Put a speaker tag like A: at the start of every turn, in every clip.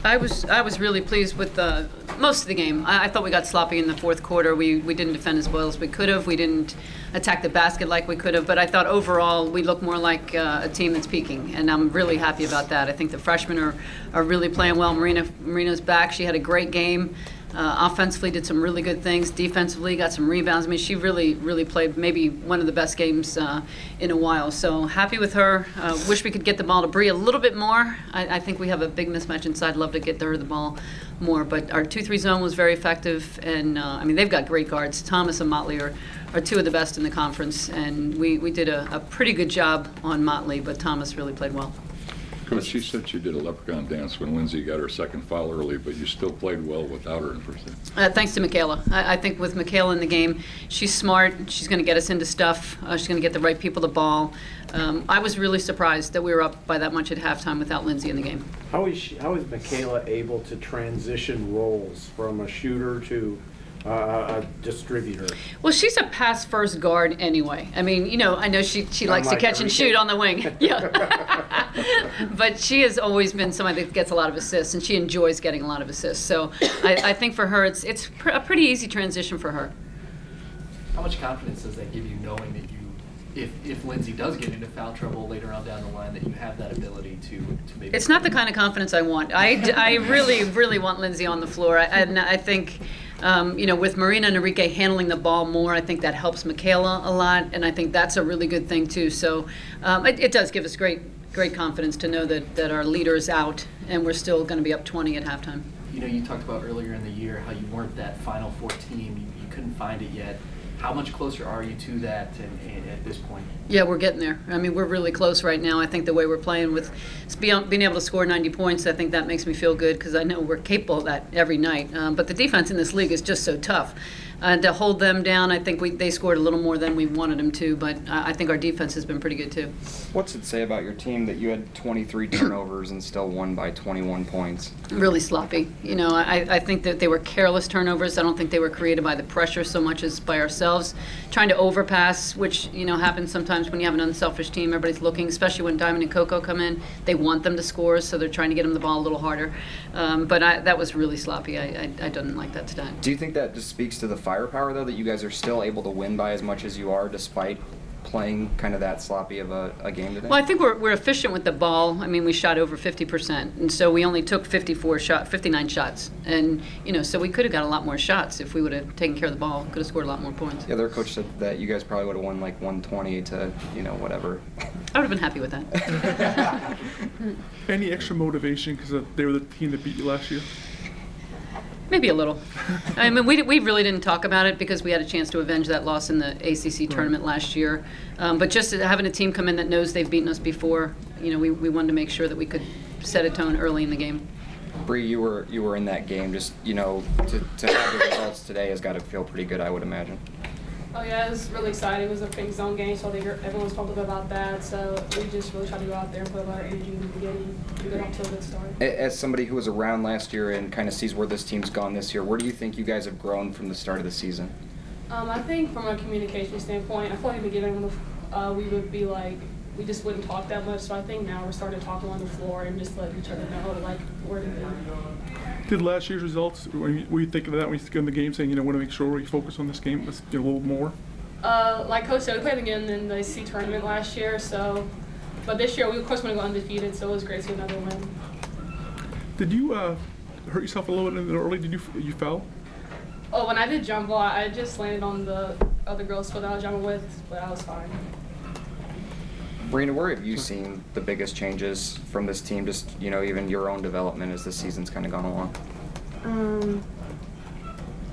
A: I was really pleased with most of the game. I thought we got sloppy in the fourth quarter. We didn't defend as well as we could have. We didn't attack the basket like we could have. But I thought overall we look more like a team that's peaking, and I'm really happy about that. I think the freshmen are really playing well. Marina's back. She had a great game. Offensively did some really good things. Defensively got some rebounds. I mean, she really played maybe one of the best games in a while. So happy with her. Wish we could get the ball to Bree a little bit more. I think we have a big mismatch inside. Love to get her the ball more. But our 2-3 zone was very effective. And, I mean, they've got great guards. Thomas and Motley are two of the best in the conference. And we did a pretty good job on Motley, but Thomas really played well.
B: Coach, she said she did a leprechaun dance when Lindsay got her second foul early, but you still played well without her in first half.
A: Thanks to Michaela. I think with Michaela in the game, she's smart. She's going to get us into stuff. She's going to get the right people the ball. I was really surprised that we were up by that much at halftime without Lindsay in the game.
C: How is Michaela able to transition roles from a shooter to a distributor?
A: Well, she's a pass-first guard anyway. I mean, you know, I know she likes to catch and shoot on the wing. Yeah. But she has always been somebody that gets a lot of assists, and she enjoys getting a lot of assists. So I think for her, it's a pretty easy transition for her.
D: How much confidence does that give you, knowing that if Lindsay does get into foul trouble later on down the line, that you have that ability to maybe...
A: It's not the kind of confidence I want. I really want Lindsay on the floor. And I think, you know, with Marina and Enrique handling the ball more, I think that helps Michaela a lot, and I think that's a really good thing too. So it does give us great confidence to know that our leader is out, and we're still going to be up 20 at halftime.
D: You know, you talked about earlier in the year how you weren't that Final Four team. You couldn't find it yet. How much closer are you to that at this point? Yeah,
A: we're getting there. I mean, we're really close right now. I think the way we're playing with being able to score 90 points, I think that makes me feel good because I know we're capable of that every night. But the defense in this league is just so tough. To hold them down, I think they scored a little more than we wanted them to, but I think our defense has been pretty good too.
E: What's it say about your team that you had 23 turnovers and still won by 21 points?
A: Really sloppy. You know, I think that they were careless turnovers. I don't think they were created by the pressure so much as by ourselves. Trying to overpass, which, you know, happens sometimes when you have an unselfish team. Everybody's looking, especially when Diamond and Coco come in. They want them to score, so they're trying to get them the ball a little harder. But that was really sloppy. I didn't like that today.
E: Do you think that just speaks to the firepower, though, that you guys are still able to win by as much as you are despite playing kind of that sloppy of a game today?
A: Well, I think we're efficient with the ball. I mean, we shot over 50%, and so we only took 59 shots. And, you know, so we could have got a lot more shots if we would have taken care of the ball, could have scored a lot more points.
E: Yeah, their coach said that you guys probably would have won like 120 to, you know, whatever.
A: I would have been happy with that.
F: Any extra motivation because they were the team that beat you last year?
A: Maybe a little. I mean, we really didn't talk about it because we had a chance to avenge that loss in the ACC tournament last year. But just having a team come in that knows they've beaten us before, you know, we wanted to make sure that we could set a tone early in the game.
E: Bree, you were in that game. Just, you know, to have the results today has got to feel pretty good, I would imagine.
G: Oh yeah, it was really exciting. It was a big zone game, so I think everyone was pumped up about that. So we just really tried to go out there and put a lot of energy in the beginning and get off to a good start.
E: As somebody who was around last year and kind of sees where this team's gone this year, where do you think you guys have grown from the start of the season?
G: I think from a communication standpoint, I feel like in the beginning we would be like, we just wouldn't talk that much. So I think now we're starting to talk on the floor and just let each other know like where to be.
F: Did last year's results, were you thinking of that when you get in the game, saying, you know, want to make sure we focus on this game, let's get a little more?
G: Like Coach said, we played again in the ACC tournament last year, so, but this year we of course want to go undefeated, so it was great to get another win.
F: Did you hurt yourself a little bit early? Did you foul?
G: Oh, when I did jump ball, I just landed on the other girl's foot that I was jumping with, but I was fine.
E: Marina, where have you seen the biggest changes from this team, just, you know, even your own development as the season's kind of gone along?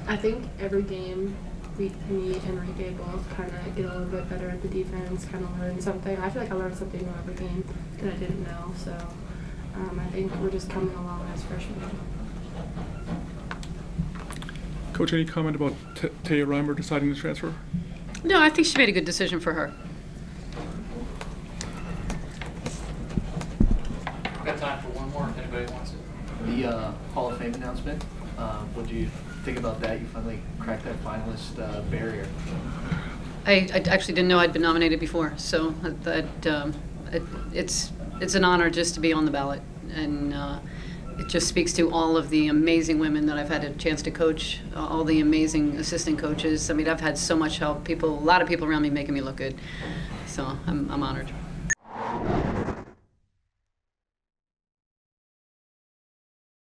H: I think every game me and Enrique both kind of get a little bit better at the defense, kind of learn something. I feel like I learned something from every game that I didn't know, so I think we're just coming along as freshmen.
F: Coach, any comment about Taya Reimer deciding to transfer?
A: No, I think she made a good decision for her.
D: Got time for one more if anybody wants it. The Hall of Fame announcement, what do you think about that? You finally cracked that finalist barrier.
A: I actually didn't know I'd been nominated before, so it's an honor just to be on the ballot, and just speaks to all of the amazing women that I've had a chance to coach, all the amazing assistant coaches. I mean, I've had so much help. A lot of people around me making me look good. So I'm honored.